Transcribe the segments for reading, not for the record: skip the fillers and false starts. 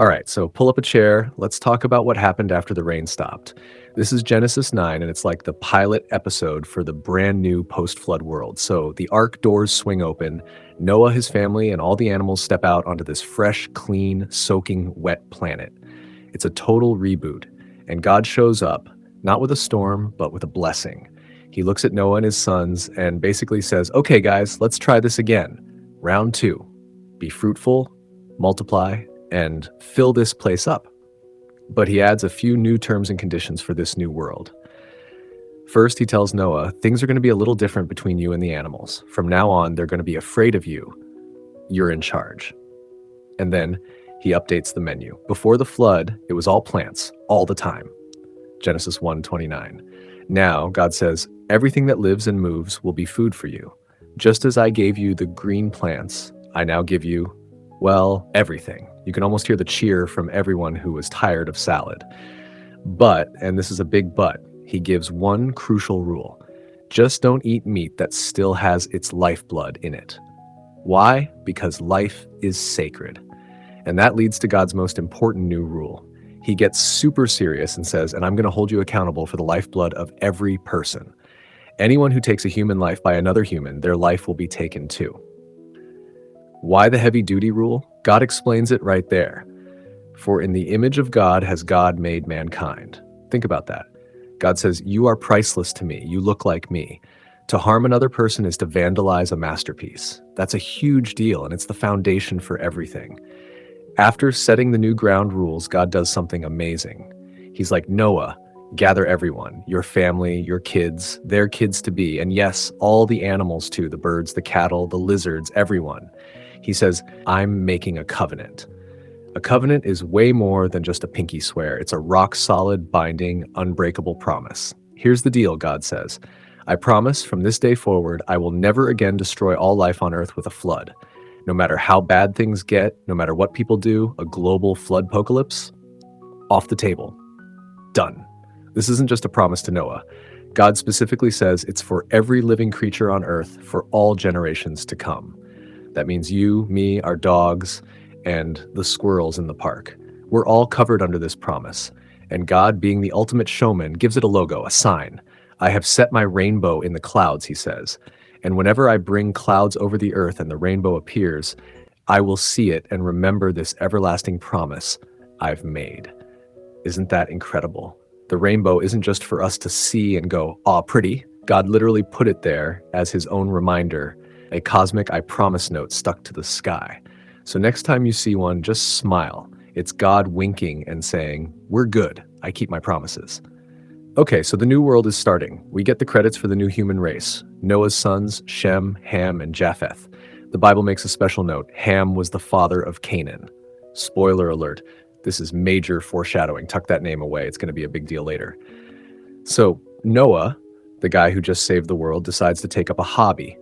All right, so pull up a chair. Let's talk about what happened after the rain stopped. This is Genesis 9, and it's like the pilot episode for the brand new post flood world. So the ark doors swing open. Noah, his family, and all the animals step out onto this fresh, clean, soaking, wet planet. It's a total reboot. And God shows up, not with a storm, but with a blessing. He looks at Noah and his sons and basically says, okay, guys, let's try this again. Round two. Be fruitful, multiply, and fill this place up. But he adds a few new terms and conditions for this new world. First, he tells Noah, things are going to be a little different between you and the animals. From now on, they're going to be afraid of you. You're in charge. And then he updates the menu. Before the flood, it was all plants, all the time. Genesis 1:29. Now, God says, everything that lives and moves will be food for you. Just as I gave you the green plants, I now give you, well, everything. You can almost hear the cheer from everyone who was tired of salad. But, and this is a big but, he gives one crucial rule. Just don't eat meat that still has its lifeblood in it. Why? Because life is sacred. And that leads to God's most important new rule. He gets super serious and says, and I'm going to hold you accountable for the lifeblood of every person. Anyone who takes a human life by another human, their life will be taken too. Why the heavy-duty rule? God explains it right there. For in the image of God has God made mankind. Think about that. God says, you are priceless to me. You look like me. To harm another person is to vandalize a masterpiece. That's a huge deal, and it's the foundation for everything. After setting the new ground rules, God does something amazing. He's like, Noah, gather everyone, your family, your kids, their kids to be, and yes, all the animals too, the birds, the cattle, the lizards, everyone. He says, I'm making a covenant. A covenant is way more than just a pinky swear. It's a rock-solid, binding, unbreakable promise. Here's the deal, God says. I promise from this day forward, I will never again destroy all life on earth with a flood. No matter how bad things get, no matter what people do, a global flood apocalypse, off the table. Done. This isn't just a promise to Noah. God specifically says it's for every living creature on earth for all generations to come. That means you, me, our dogs, and the squirrels in the park. We're all covered under this promise. And God, being the ultimate showman, gives it a logo, a sign. I have set my rainbow in the clouds, he says. And whenever I bring clouds over the earth and the rainbow appears, I will see it and remember this everlasting promise I've made. Isn't that incredible? The rainbow isn't just for us to see and go, aw, pretty. God literally put it there as his own reminder, a cosmic I promise note stuck to the sky. So next time you see one, just smile. It's God winking and saying, we're good. I keep my promises. Okay, so the new world is starting. We get the credits for the new human race. Noah's sons, Shem, Ham, and Japheth. The Bible makes a special note. Ham was the father of Canaan. Spoiler alert. This is major foreshadowing. Tuck that name away. It's going to be a big deal later. So Noah, the guy who just saved the world, decides to take up a hobby.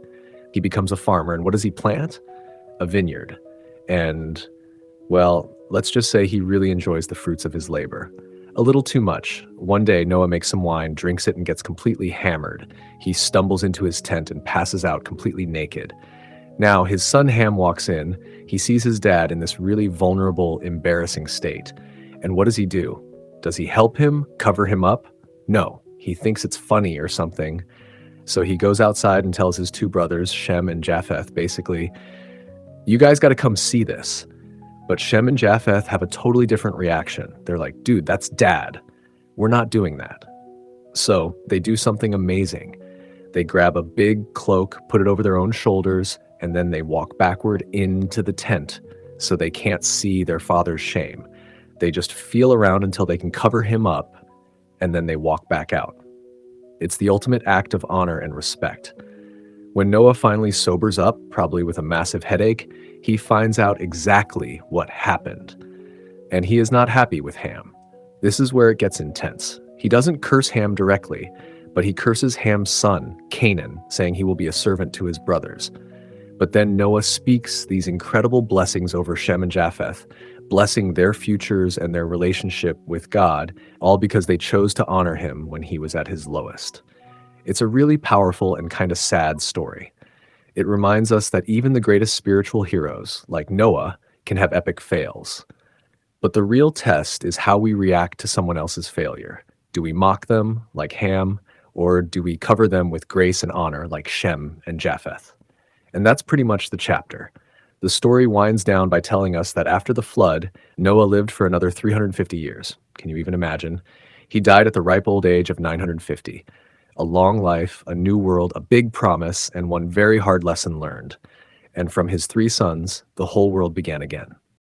He becomes a farmer, and what does he plant? A vineyard. And, well, let's just say he really enjoys the fruits of his labor. A little too much. One day, Noah makes some wine, drinks it, and gets completely hammered. He stumbles into his tent and passes out completely naked. Now, his son Ham walks in. He sees his dad in this really vulnerable, embarrassing state. And what does he do? Does he help him, cover him up? No. He thinks it's funny or something. So he goes outside and tells his two brothers, Shem and Japheth, basically, you guys got to come see this. But Shem and Japheth have a totally different reaction. They're like, dude, that's dad. We're not doing that. So they do something amazing. They grab a big cloak, put it over their own shoulders, and then they walk backward into the tent so they can't see their father's shame. They just feel around until they can cover him up, and then they walk back out. It's the ultimate act of honor and respect. When Noah finally sobers up, probably with a massive headache, he finds out exactly what happened. And he is not happy with Ham. This is where it gets intense. He doesn't curse Ham directly, but he curses Ham's son, Canaan, saying he will be a servant to his brothers. But then Noah speaks these incredible blessings over Shem and Japheth, blessing their futures and their relationship with God, all because they chose to honor him when he was at his lowest. It's a really powerful and kind of sad story. It reminds us that even the greatest spiritual heroes, like Noah, can have epic fails. But the real test is how we react to someone else's failure. Do we mock them, like Ham, or do we cover them with grace and honor, like Shem and Japheth? And that's pretty much the chapter. The story winds down by telling us that after the flood, Noah lived for another 350 years. Can you even imagine? He died at the ripe old age of 950. A long life, a new world, a big promise, and one very hard lesson learned. And from his three sons, the whole world began again.